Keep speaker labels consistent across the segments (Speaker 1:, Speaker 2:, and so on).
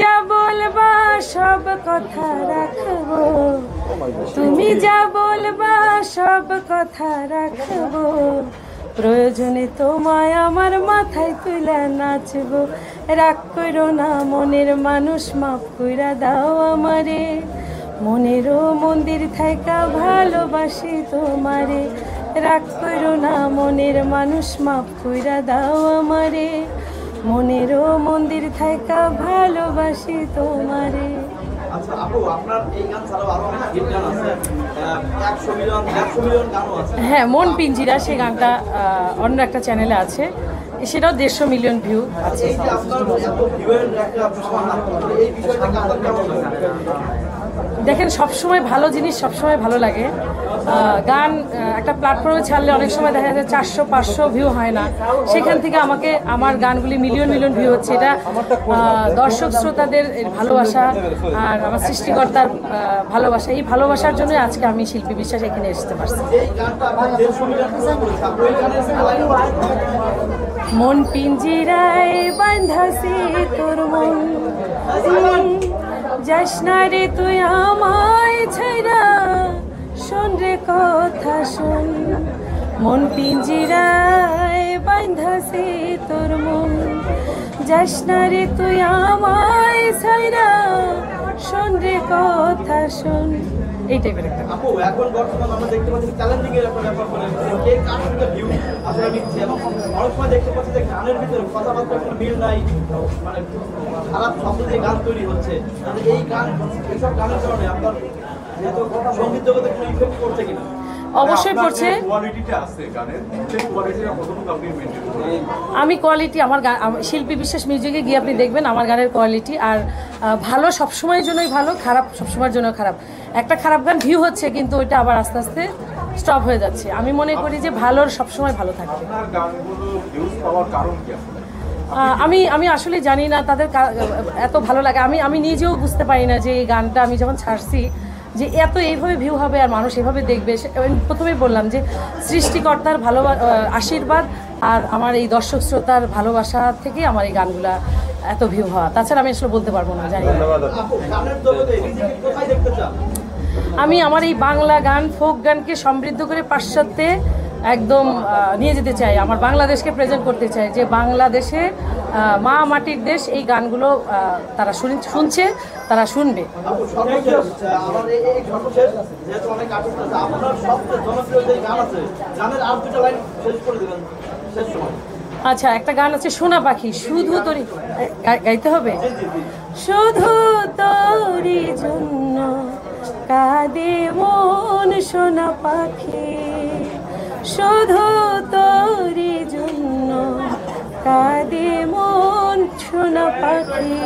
Speaker 1: যা বলবা সব কথা রাখবো, তুমি যা বলবা সব কথা রাখবো, প্রয়োজনে তোমায় আমার মাথায় তুলে নাচবো। রাগ করো না মনের মানুষ, মাফ কইরা দাও আমারে, মনেরও মন্দির থাইকা ভালোবাসি তোমারে। রাগ করো না মনের মানুষ, মাফ কইরা দাও আমারে, মনেরও মন্দির থাইকা ভালোবাসি তোমারে।
Speaker 2: আচ্ছা আপু, আপনার এই গান ছাড়াও আরো অনেক হিট গান আছে, 100 মিলিয়ন গানও আছে।
Speaker 1: হ্যাঁ, মন পিঞ্জিরা, সেই গানটা অন্য একটা চ্যানেলে আছে, সেটাও 150 মিলিয়ন ভিউ আছে।
Speaker 2: এই যে আপনার এত ভিউয়ের একটা সমাধান, এই বিষয়টা আপনার কেমন লাগে?
Speaker 1: দেখেন, সবসময় ভালো জিনিস সবসময় ভালো লাগে। গান একটা প্ল্যাটফর্মে ছাড়লে অনেক সময় দেখা যায় 400-500 ভিউ হয় না, সেখান থেকে আমাকে আমার গানগুলি মিলিয়ন মিলিয়ন ভিউ হচ্ছে। এটা দর্শক শ্রোতাদের ভালোবাসা আর আমার সৃষ্টিকর্তার ভালোবাসা, এই ভালোবাসার জন্য আজকে আমি শিল্পী বিশ্বাস এখানে আসতে পারছি। মন পিঞ্জিরায় বাঁধাছি তোর মন, যাস না রে তুই আমায় ছাইরা, শোন রে কথা শোন। মন পিঞ্জিরায় বাঁধাছি তোর মন, যাস না রে তুই আমায় ছাইরা, শোন রে কথা শোন। এই টাইপের একটা।
Speaker 2: আপু, এখন বর্তমানে আমরা দেখতে পাচ্ছি চ্যালেঞ্জিং এর একটা ব্যাপার করে, কে কার থেকে ভিউ আসলে নিচ্ছে, এবং অনেক সময় দেখতে পাচ্ছি যে গানের ভিতরে কথাবার্তা কোনো মিল নাই, মানে খারাপ শব্দ দিয়ে গান তৈরি হচ্ছে। এই গান, এইসব গানের কারণে আপনার যেহেতু সঙ্গীত জগতে কোনো ইফেক্ট করছে কিনা?
Speaker 1: অবশ্যই পড়ছে। আমি কোয়ালিটি, আমার গান, শিল্পী বিশ্বাস মিউজিকে গিয়ে আপনি দেখবেন আমার গানের কোয়ালিটি। আর ভালো সবসময়ের জন্যই ভালো, খারাপ সবসময়ের জন্য খারাপ। একটা খারাপ গান ভিউ হচ্ছে, কিন্তু ওইটা আবার আস্তে আস্তে স্টপ হয়ে যাচ্ছে। আমি মনে করি যে ভালোর সবসময় ভালো থাকবে। আমি আসলে জানি না তাদের এত ভালো লাগে, আমি নিজেও বুঝতে পারি না যে এই গানটা আমি যখন ছাড়ছি যে এত এইভাবে ভিউ হবে আর মানুষ এভাবে দেখবে। প্রথমেই বললাম যে সৃষ্টিকর্তার আশীর্বাদ আর আমার এই দর্শক শ্রোতার ভালোবাসা থেকে আমার এই গানগুলা এত ভিউ হওয়া। তাছাড়া আমি আসলে বলতে পারবো না, জানি না। আমি আমার এই বাংলা গান, ফোক গানকে সমৃদ্ধ করে পাশ্চাত্যে একদম নিয়ে যেতে চাই, আমার বাংলাদেশকে প্রেজেন্ট করতে চাই যে বাংলাদেশে মা মাটির দেশ, এই গানগুলো তারা শুনছে, তারা শুনবে। আচ্ছা, একটা গান আছে সোনা পাখি, শুধু তোরই গাইতে হবে। শুধু তোরই জন্য কাঁদে মন সোনা পাখি, শুধু তোরই জন্য কাঁদে মন সোনা পাখি।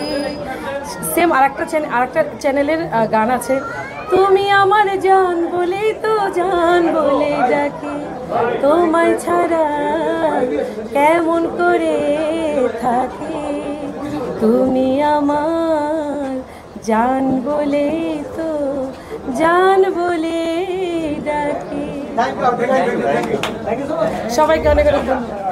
Speaker 1: সেম আরেকটা চ্যানেলের গান আছে, তুমি আমার জান বলেই তো জান বলে ডাকি, তোমায় ছাড়া কেমন করে থাকি, তুমি আমার জান বলে তো জান বলে ডাকি। সবাইকে অনেক অনেক ধন্যবাদ।